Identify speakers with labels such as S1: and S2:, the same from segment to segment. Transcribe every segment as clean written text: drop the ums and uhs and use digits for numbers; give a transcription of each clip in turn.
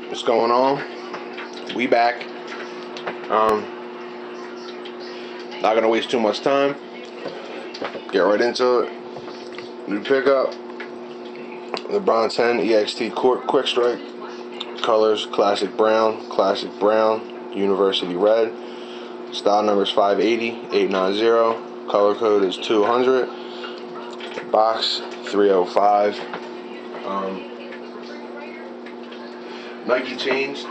S1: What's going on? We back. Not gonna waste too much time. Get right into it. New pickup. Lebron 10 EXT Cork Quick Strike. Colors: classic brown, university red. Style number is 580-890. Color code is 200. Box 305. Nike changed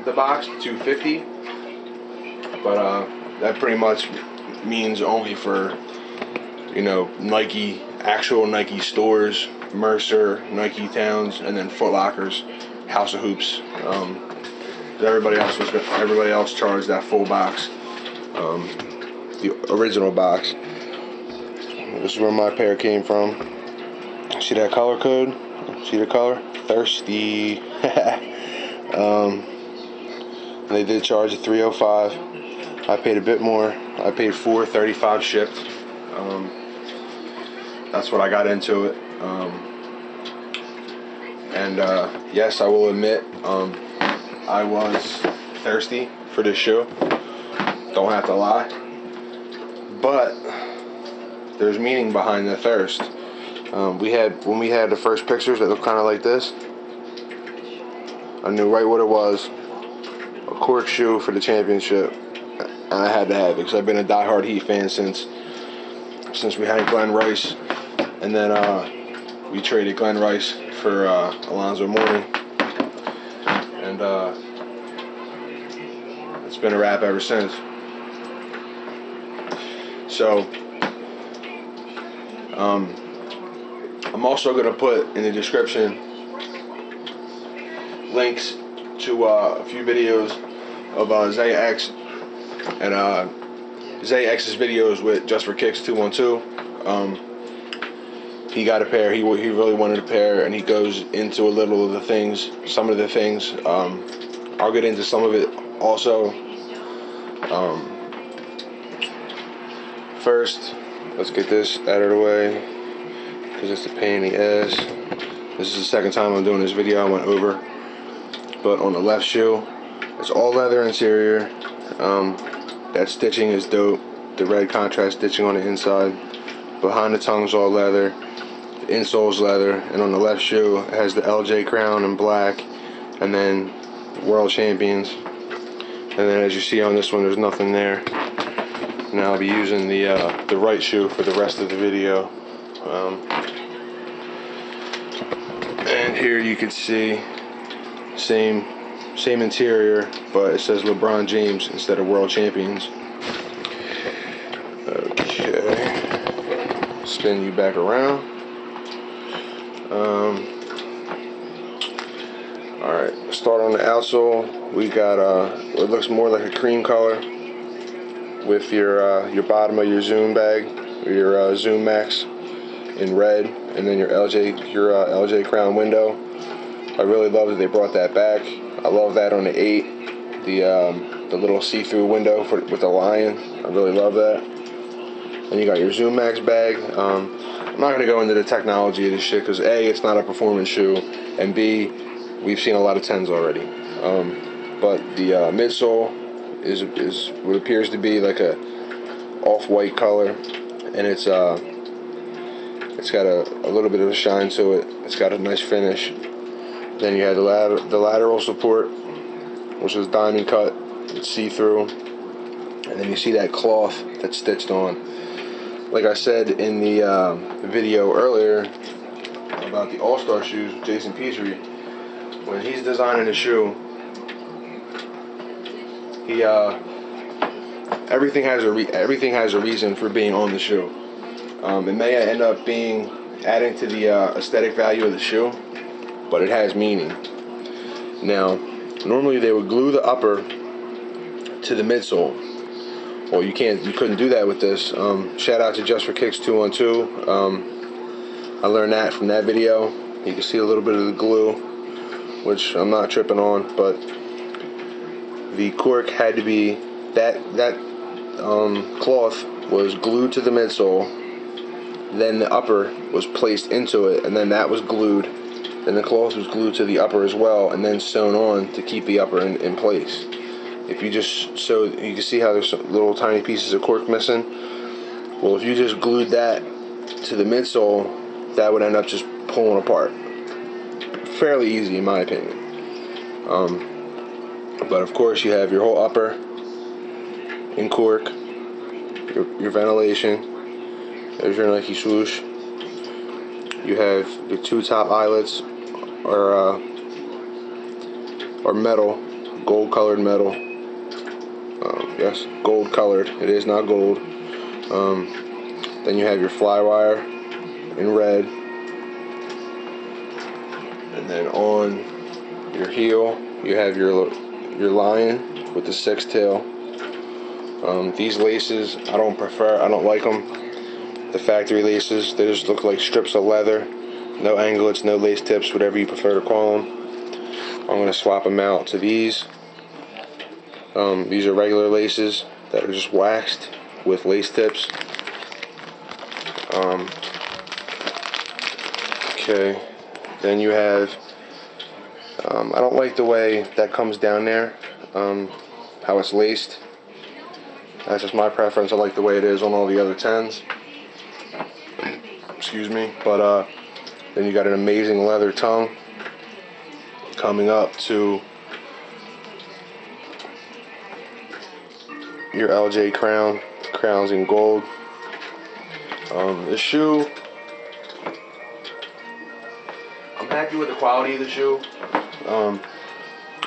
S1: the box to 250, but that pretty much means only for, Nike, actual Nike stores, Mercer, Nike Towns, and then Foot Locker's, House of Hoops. Everybody else charged that full box, the original box. This is where my pair came from. See that color code? See the color? Thirsty. They did charge at $305. I paid a bit more. I paid $435 shipped. That's what I got into it. Yes, I will admit, I was thirsty for this shoe. Don't have to lie. But there's meaning behind the thirst. When we had the first pictures that looked kind of like this, I knew right what it was. A Cork shoe for the championship, and I had to have it because I've been a diehard Heat fan since we had Glenn Rice, and then we traded Glenn Rice for Alonzo Mourning, and it's been a wrap ever since. So I'm also going to put in the description links to a few videos of Zay X and Zay X's videos with Just for Kicks 212. He got a pair. He really wanted a pair, and he goes into a little of the things, some of the things. I'll get into some of it also. First, let's get this out of the way because it's a pain in the ass. This is the second time I'm doing this video. I went over. But on the left shoe, it's all leather interior. That stitching is dope. The red contrast stitching on the inside. Behind the tongue's all leather. The insole's leather. And on the left shoe, it has the LJ crown in black. And then World Champions. And then as you see on this one, there's nothing there. Now I'll be using the right shoe for the rest of the video. And here you can see same interior, but it says LeBron James instead of World Champions. Okay, spin you back around. Alright, start on the outsole. We got it looks more like a cream color with your bottom of your Zoom bag, or your Zoom Max in red, and then your LJ crown window. I really love that they brought that back. I love that on the 8, the little see-through window with the lion. I really love that. And you got your Zoom Max bag. I'm not going to go into the technology of this shit because A, it's not a performance shoe, and B, we've seen a lot of 10s already. But the midsole is what appears to be like a off-white color, and it's got a little bit of a shine to it. It's got a nice finish. Then you had the lateral support, which is diamond cut. It's see-through. And then you see that cloth that's stitched on. Like I said in the video earlier about the All-Star shoes, Jason Petrie, when he's designing a shoe, he everything has a reason for being on the shoe. It may end up adding to the aesthetic value of the shoe, but it has meaning. Now, normally they would glue the upper to the midsole. Well, you couldn't do that with this. Shout out to Just for Kicks 212. I learned that from that video. You can see a little bit of the glue, which I'm not tripping on, but the cork had to be that cloth was glued to the midsole. Then the upper was placed into it, and then that was glued. and the cloth was glued to the upper as well, and then sewn on to keep the upper in place. If you just sew, you can see how there's some little tiny pieces of cork missing. Well, if you just glued that to the midsole, that would end up just pulling apart. Fairly easy in my opinion. But of course you have your whole upper in cork, your ventilation, there's your Nike swoosh. You have the two top eyelets are metal, gold colored metal. Yes, gold colored, it is not gold. Then you have your fly wire in red. And then on your heel, you have your lion with the 6 tail. These laces, I don't like them. The factory laces, they just look like strips of leather. No anglets, no lace tips, whatever you prefer to call them. I'm going to swap them out to these. These are regular laces that are just waxed with lace tips. Okay, then you have, I don't like the way that comes down there, how it's laced. That's just my preference. I like the way it is on all the other 10s. Excuse me. But then you got an amazing leather tongue coming up to your LJ crowns in gold. The shoe, I'm happy with the quality of the shoe. I'm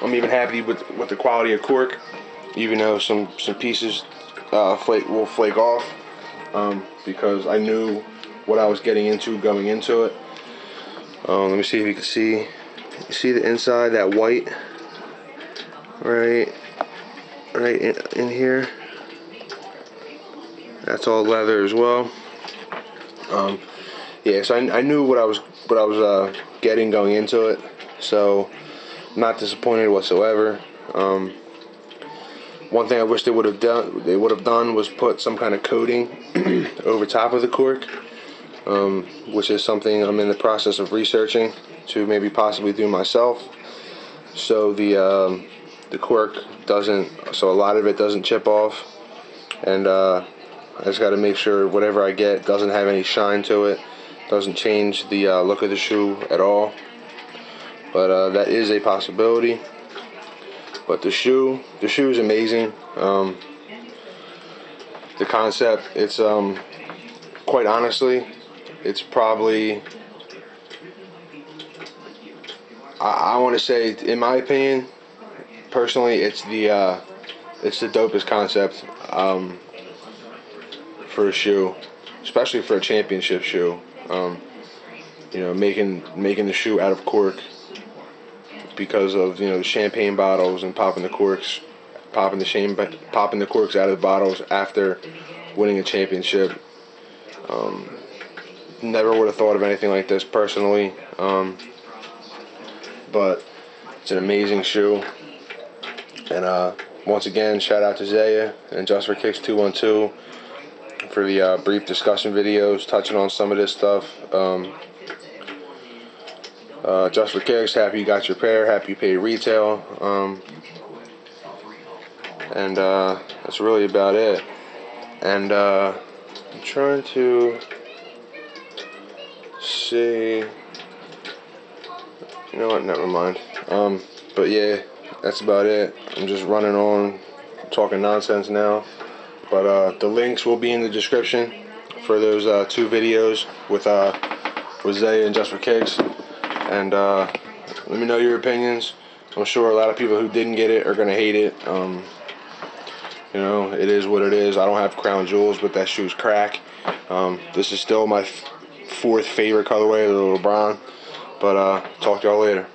S1: even happy with the quality of cork, even though some pieces will flake off, because I knew what I was getting into going into it. Let me see if you can see. You see the inside, that white, right in here. That's all leather as well. Yeah, so I knew what I was getting going into it. So not disappointed whatsoever. One thing I wish they would have done was put some kind of coating over top of the cork, which is something I'm in the process of researching to maybe possibly do myself. So the cork so a lot of it doesn't chip off, and I just got to make sure whatever I get doesn't have any shine to it, doesn't change the look of the shoe at all. But that is a possibility. But the shoe is amazing. The concept, it's quite honestly, it's probably, I want to say, in my opinion, personally, it's the dopest concept for a shoe, especially for a championship shoe. You know, making the shoe out of cork, because of, you know, the champagne bottles and popping the corks out of the bottles after winning a championship. Never would have thought of anything like this personally, but it's an amazing shoe. And once again, shout out to Zaya and Just for Kicks 212 for the brief discussion videos touching on some of this stuff. Just for Kicks, happy you got your pair, happy you paid retail, and that's really about it. And I'm trying to see, you know what, never mind. But yeah, that's about it. I'm just running on, talking nonsense now. But the links will be in the description for those 2 videos with Zaya and Just for Kicks. And let me know your opinions. I'm sure a lot of people who didn't get it are going to hate it. You know, it is what it is. I don't have crown jewels, but that shoe's crack. This is still my 4th favorite colorway, the Lebron. But talk to y'all later.